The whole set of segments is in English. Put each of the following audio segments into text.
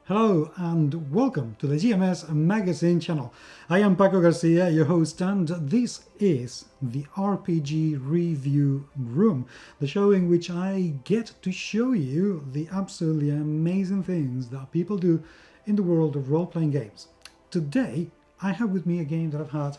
Hello and welcome to the GMS Magazine channel. I am Paco Garcia, your host, and this is the RPG Review Room, the show in which I get to show you the absolutely amazing things that people do in the world of role-playing games. Today, I have with me a game that I've had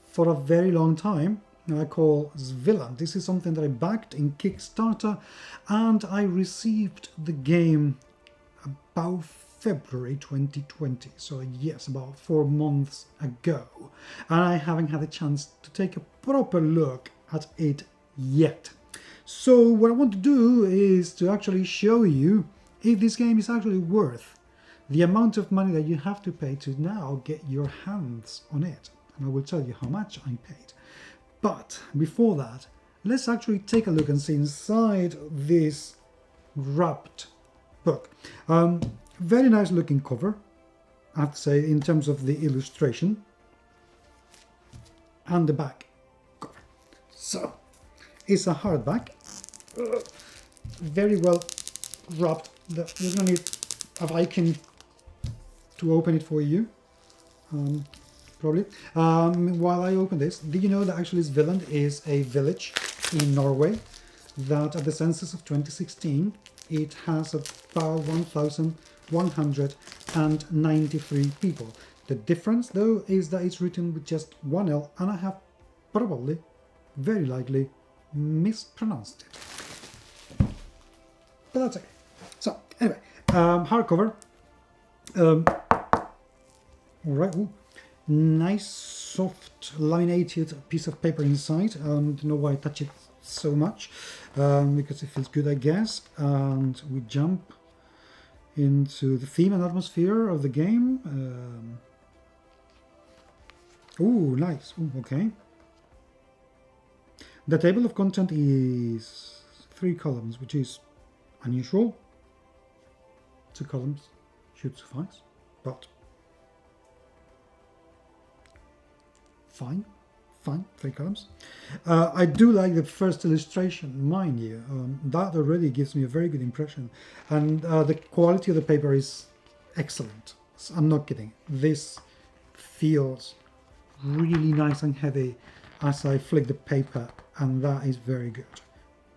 for a very long time. I call Svilland. This is something that I backed in Kickstarter, and I received the game about February 2020, so yes, about 4 months ago, and I haven't had a chance to take a proper look at it yet. So what I want to do is to actually show you if this game is actually worth the amount of money that you have to pay to now get your hands on it, and I will tell you how much I paid. But before that, let's actually take a look and see inside this wrapped book. Very nice looking cover, I have to say, in terms of the illustration and the back cover. So it's a hardback, very well wrapped. You're going to need a Viking to open it for you, probably. While I open this, did you know that actually Svilland is a village in Norway that at the census of 2016 it has about 1,193 people. The difference though is that it's written with just one L, and I have probably, very likely, mispronounced it. But that's okay. So anyway, hardcover. Alright, nice soft laminated piece of paper inside. Don't know why I touch it so much, because it feels good, I guess. And we jump into the theme and atmosphere of the game. Oh, nice. Ooh, okay. The table of content is 3 columns, which is unusual. 2 columns should suffice, but fine, 3 columns. I do like the first illustration, mind you. That already gives me a very good impression, and the quality of the paper is excellent. I'm not kidding. This feels really nice and heavy as I flick the paper, and that is very good.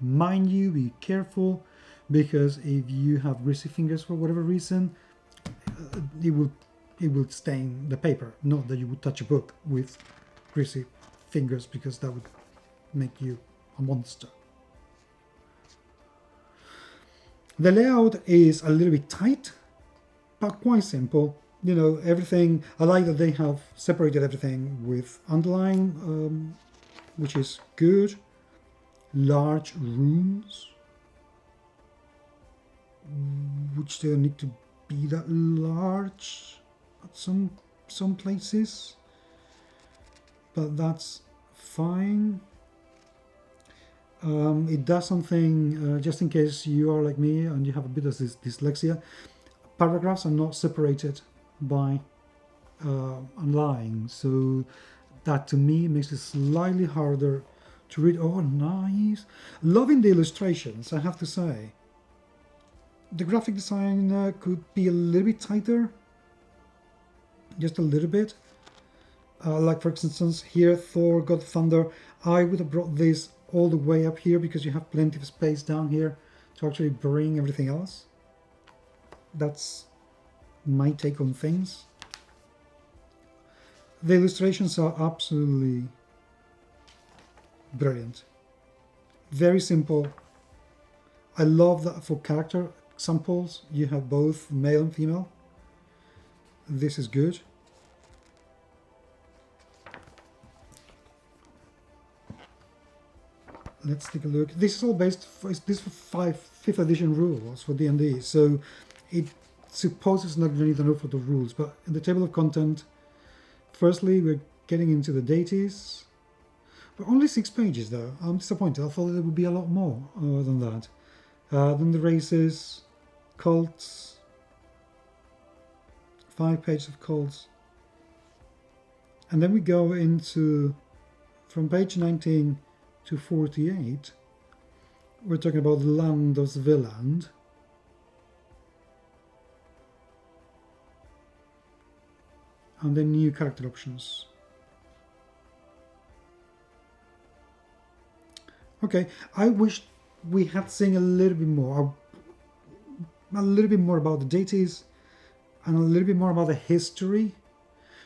Mind you, be careful, because if you have greasy fingers for whatever reason, it will stain the paper. Not that you would touch a book with greasy fingers, because that would make you a monster. The layout is a little bit tight, but quite simple. You know, everything, I like that they have separated everything with underline, which is good. Large rooms, which they don't need to be that large at some places, but that's fine. It does something, just in case you are like me and you have a bit of this dyslexia, paragraphs are not separated by underlying, so that to me makes it slightly harder to read. Oh, nice. Loving the illustrations, I have to say. The graphic design could be a little bit tighter, just a little bit. Like for instance here, Thor, God of Thunder, I would have brought this all the way up here because you have plenty of space down here to actually bring everything else. That's my take on things. The illustrations are absolutely brilliant. Very simple. I love that for character examples you have both male and female. This is good. Let's take a look. This is all based, this for 5th edition rules for D&D, so it supposes not really the for the rules, but in the table of content, firstly, we're getting into the deities. But only 6 pages though. I'm disappointed. I thought there would be a lot more than that. Then the races, cults, 5 pages of cults. And then we go into, from page 19 to 48, we're talking about the land of Svilland. and then new character options. Okay, I wish we had seen a little bit more about the deities and a little bit more about the history,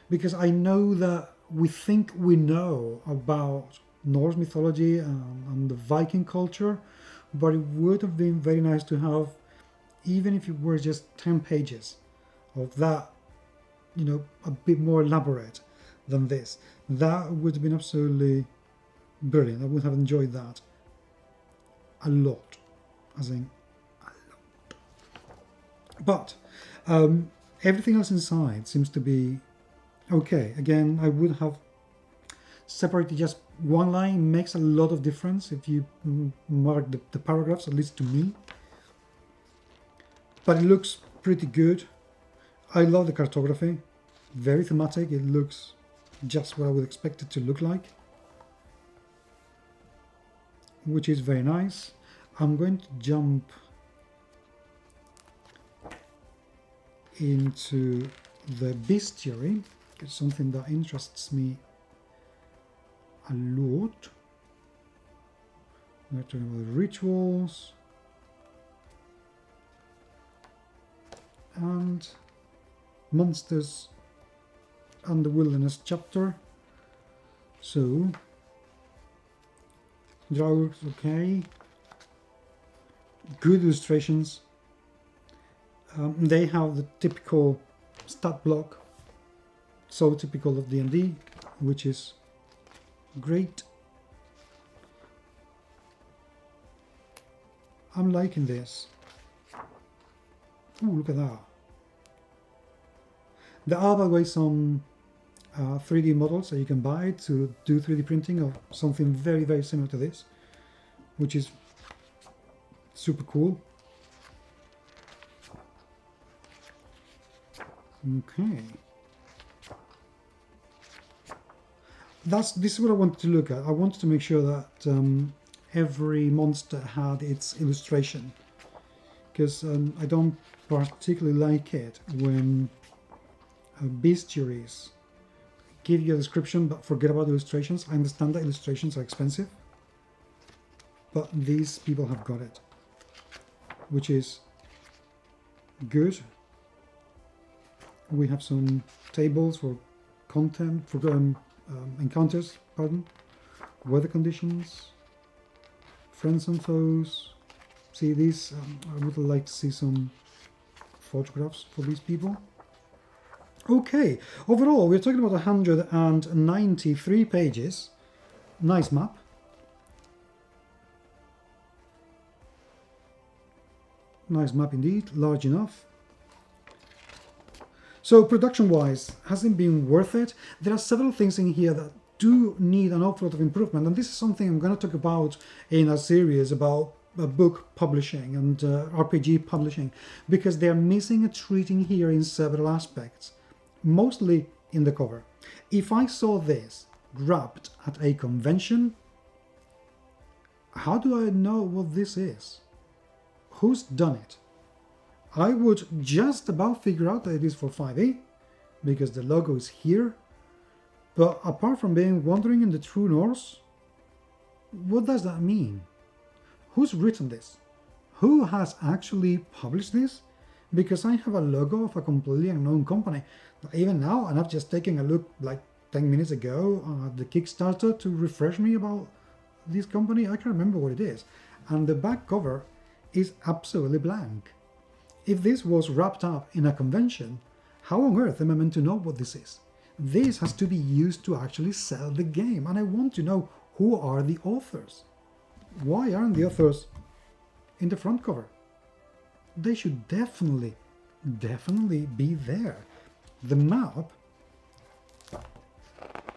because I know that we think we know about Norse mythology and the Viking culture, but it would have been very nice to have, even if it were just 10 pages of that, you know, a bit more elaborate than this. That would have been absolutely brilliant. I would have enjoyed that a lot, as in a lot. But everything else inside seems to be okay. Again, I would have separated just one line. It makes a lot of difference if you mark the paragraphs, at least to me. But it looks pretty good. I love the cartography. Very thematic. It looks just what I would expect it to look like, which is very nice. I'm going to jump into the bestiary. It's something that interests me a lot. We're talking about rituals and monsters and the wilderness chapter. So drawers, okay, good illustrations. They have the typical stat block, so typical of D&D, which is great. I'm liking this. Ooh, look at that. There are, by the way, some 3D models that you can buy to do 3D printing of something very, very similar to this, which is super cool. Okay. This is what I wanted to look at. I wanted to make sure that every monster had its illustration, because I don't particularly like it when bestiaries give you a description but forget about illustrations. I understand that illustrations are expensive, but these people have got it, which is good. We have some tables for content, for encounters, pardon, weather conditions, friends and foes. See these, I would like to see some photographs for these people. Okay, overall we're talking about 193 pages. Nice map. Nice map indeed, large enough. So production-wise, has it been worth it? There are several things in here that do need an awful lot of improvement, and this is something I'm going to talk about in a series about book publishing and RPG publishing, because they are missing a treat in here in several aspects, mostly in the cover. If I saw this grabbed at a convention, how do I know what this is? Who's done it? I would just about figure out that it is for 5e, because the logo is here. But apart from being wandering in the true Norse, what does that mean? Who's written this? Who has actually published this? Because I have a logo of a completely unknown company. Even now, and I've just taken a look like 10 minutes ago at the Kickstarter to refresh me about this company. I can't remember what it is. And the back cover is absolutely blank. If this was wrapped up in a convention, how on earth am I meant to know what this is? This has to be used to actually sell the game, and I want to know who are the authors. Why aren't the authors in the front cover? They should definitely be there. The map,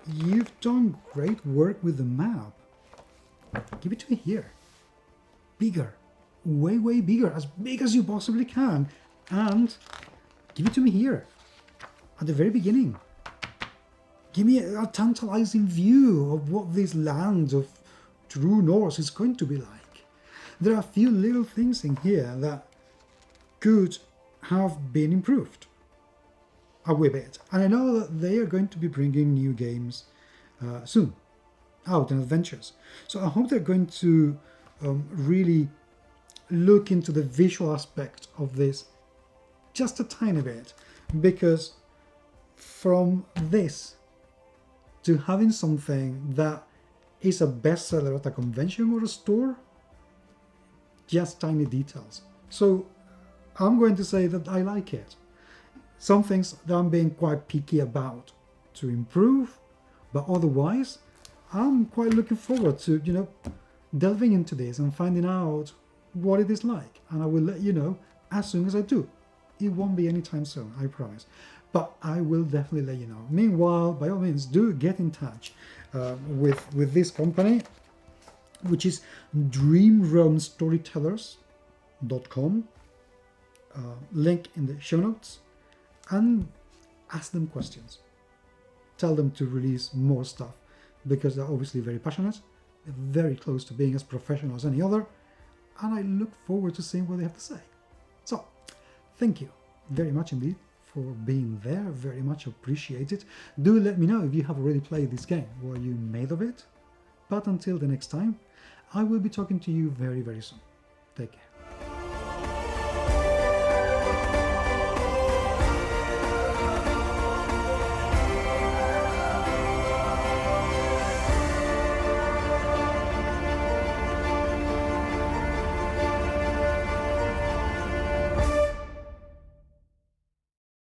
you've done great work with the map. Give it to me here. Bigger. Way bigger, as big as you possibly can, and give it to me here at the very beginning. Give me a tantalizing view of what this land of true Norse is going to be like. There are a few little things in here that could have been improved. a wee bit. And I know that they are going to be bringing new games soon out and adventures. So I hope they're going to really look into the visual aspect of this just a tiny bit, because from this to having something that is a bestseller at a convention or a store, just tiny details. So I'm going to say that I like it. Some things that I'm being quite picky about to improve, but otherwise I'm quite looking forward to, delving into this and finding out what it is like. And I will let you know as soon as I do. It won't be anytime soon, I promise. But I will definitely let you know. Meanwhile, by all means, do get in touch with this company, which is dreamrealmstorytellers.com. Link in the show notes, and ask them questions. Tell them to release more stuff, because they're obviously very passionate. They're very close to being as professional as any other, and I look forward to seeing what they have to say. So, thank you very much indeed for being there. Very much appreciate it. Do let me know if you have already played this game, what you made of it. But until the next time, I will be talking to you very, very soon. Take care.